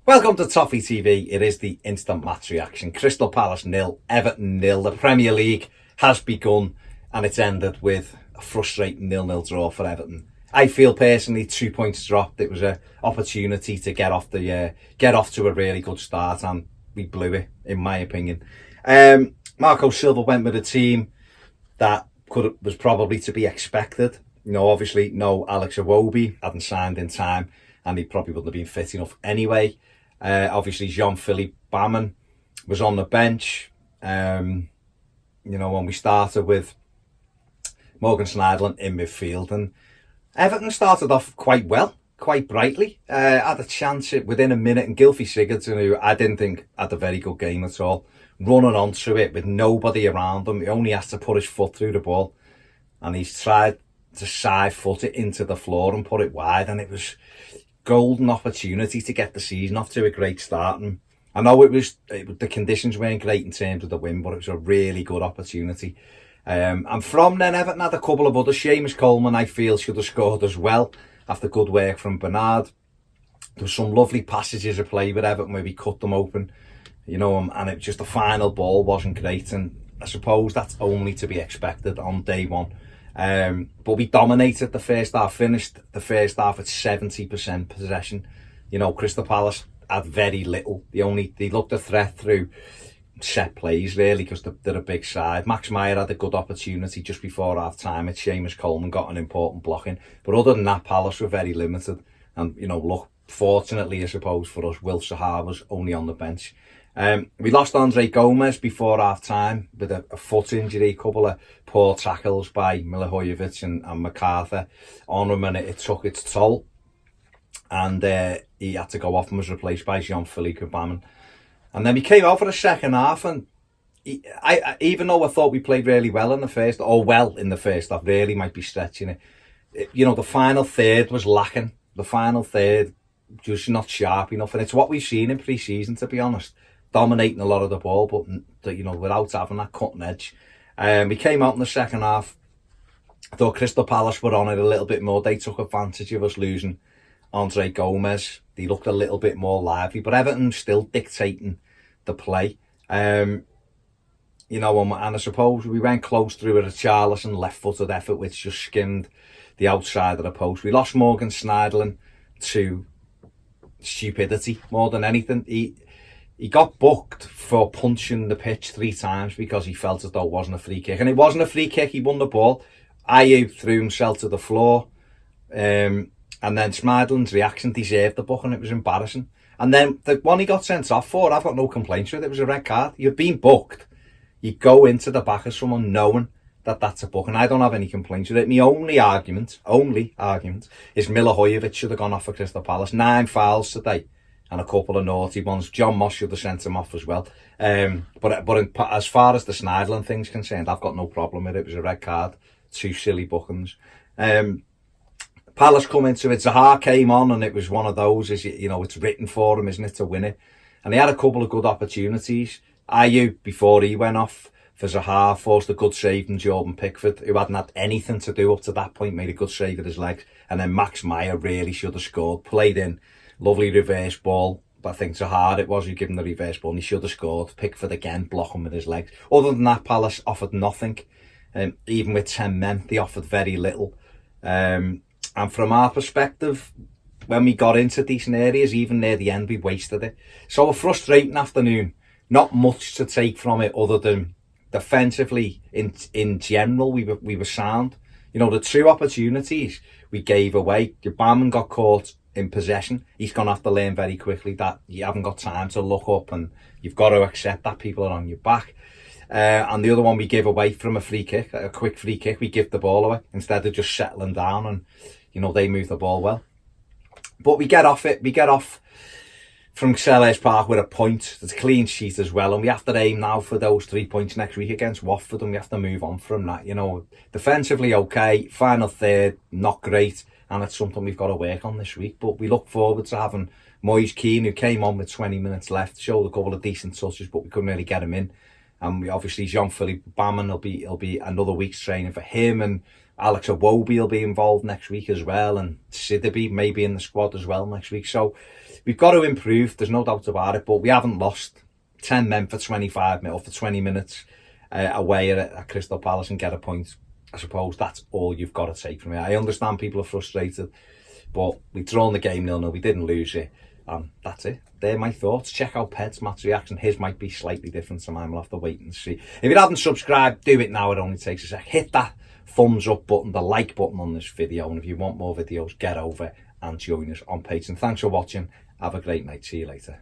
Welcome to Toffee TV. It is the instant match reaction. Crystal Palace 0, Everton 0. The Premier League has begun and it's ended with a frustrating 0-0 draw for Everton. I feel personally 2 points dropped. It was an opportunity to get off to a really good start and we blew it, in my opinion. Marco Silva went with a team that was probably to be expected. Obviously no Alex Iwobi, hadn't signed in time and he probably wouldn't have been fit enough anyway. Obviously Jean-Philippe Baman was on the bench. When we started with Morgan Schneiderlin in midfield, and Everton started off quite well, quite brightly. Had a chance within a minute, and Gylfi Sigurdsson, who I didn't think had a very good game at all, running onto it with nobody around him. He only has to put his foot through the ball, and he's tried to side foot it into the floor and put it wide, and it was golden opportunity to get the season off to a great start. And I know the conditions weren't great in terms of the win, but it was a really good opportunity. And from then, Everton had a couple of others. Seamus Coleman, I feel, should have scored as well after good work from Bernard. There was some lovely passages of play with Everton where we cut them open, and it just the final ball wasn't great. And I suppose that's only to be expected on day one. But we dominated the first half, finished the first half at 70% possession. Crystal Palace had very little. They looked a threat through set plays, really, because they're a big side. Max Meyer had a good opportunity just before half time. Seamus Coleman got an important blocking. But other than that, Palace were very limited. And, fortunately, I suppose, for us, Will Sahar was only on the bench. We lost Andre Gomez before half time with a foot injury, a couple of poor tackles by Milivojevic and MacArthur on him, and it took its toll. And he had to go off and was replaced by Jean-Philippe Baman. And then we came out for the second half, and even though I thought we played really well in the first, half, really might be stretching it. The final third was lacking. The final third just not sharp enough, and it's what we've seen in pre-season, to be honest. Dominating a lot of the ball, but without having that cutting edge. We came out in the second half. I thought Crystal Palace were on it a little bit more. They took advantage of us losing Andre Gomez. They looked a little bit more lively, but Everton still dictating the play. And I suppose we went close through a Richarlison left-footed effort, which just skimmed the outside of the post. We lost Morgan Schneiderlin to stupidity more than anything. He got booked for punching the pitch 3 times because he felt as though it wasn't a free kick. And it wasn't a free kick, he won the ball. Ayew threw himself to the floor. And then Schneiderlin's reaction deserved the book, and it was embarrassing. And then the one he got sent off for, I've got no complaints with it. It was a red card. You've been booked. You go into the back of someone knowing that that's a book, and I don't have any complaints with it. My only argument is Milivojevic should have gone off for Crystal Palace. 9 fouls today. And a couple of naughty ones. John Moss should have sent him off as well. But as far as the Schneiderlin thing's concerned, I've got no problem with it. It was a red card. 2 silly bookings. Palace come into it. Zaha came on, and it was one of those, it's written for him, isn't it, to win it. And he had a couple of good opportunities. Ayew, before he went off for Zaha, forced a good save from Jordan Pickford, who hadn't had anything to do up to that point, made a good save with his legs. And then Max Meyer really should have scored. Played in. Lovely reverse ball, but I think Zaha it was who gave him the reverse ball, and he should have scored. Pickford again, blocking with his legs. Other than that, Palace offered nothing. Even with 10 men, they offered very little. And from our perspective, when we got into decent areas, even near the end, we wasted it. So a frustrating afternoon. Not much to take from it other than defensively, in general, we were sound. The 2 opportunities we gave away, Baman got caught in possession. He's going to have to learn very quickly that you haven't got time to look up, and you've got to accept that people are on your back. And the other one we gave away from a free kick, a quick free kick, we give the ball away instead of just settling down, and they move the ball well. But we get off from Selhurst Park with a point. There's a clean sheet as well, and we have to aim now for those 3 points next week against Watford, and we have to move on from that. Defensively okay, final third not great, and it's something we've got to work on this week. But we look forward to having Moise Keane, who came on with 20 minutes left, showed a couple of decent touches, but we couldn't really get him in. And we obviously Jean-Philippe Baman, it'll be another week's training for him, and Alex Iwobi will be involved next week as well, and Sidibe may be in the squad as well next week. So we've got to improve, there's no doubt about it, but we haven't lost 10 men for 25 minutes or for 20 minutes away at Crystal Palace and get a point. I suppose that's all you've got to take from it. I understand people are frustrated, but we've drawn the game 0-0, we didn't lose it, and that's it. They're my thoughts. Check out Ped's match reaction. His might be slightly different to mine. We'll have to wait and see. If you haven't subscribed, do it now. It only takes a sec. Hit that thumbs up button, the like button on this video, and if you want more videos, get over and join us on Patreon. Thanks for watching. Have a great night. See you later.